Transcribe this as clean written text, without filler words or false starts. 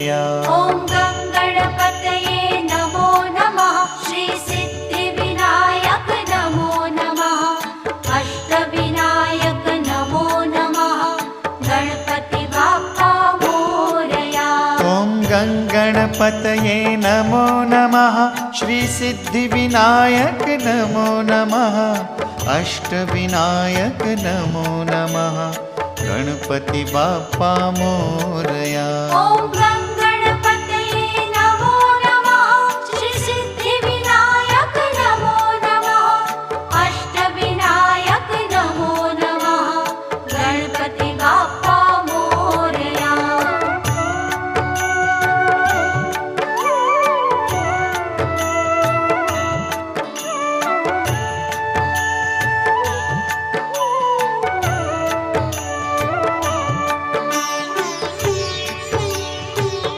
ॐ गं गणपतये नमो नमः। श्री सिद्धिविनायक नमो नमः। अष्टविनायक नमो नमः। गणपति बाप्पा मोरया। ॐ गं गणपतये नमो नमः। श्री सिद्धिविनायक नमो नमः। अष्टविनायक नमो नमः। गणपति बाप्पा मोरया। ॐ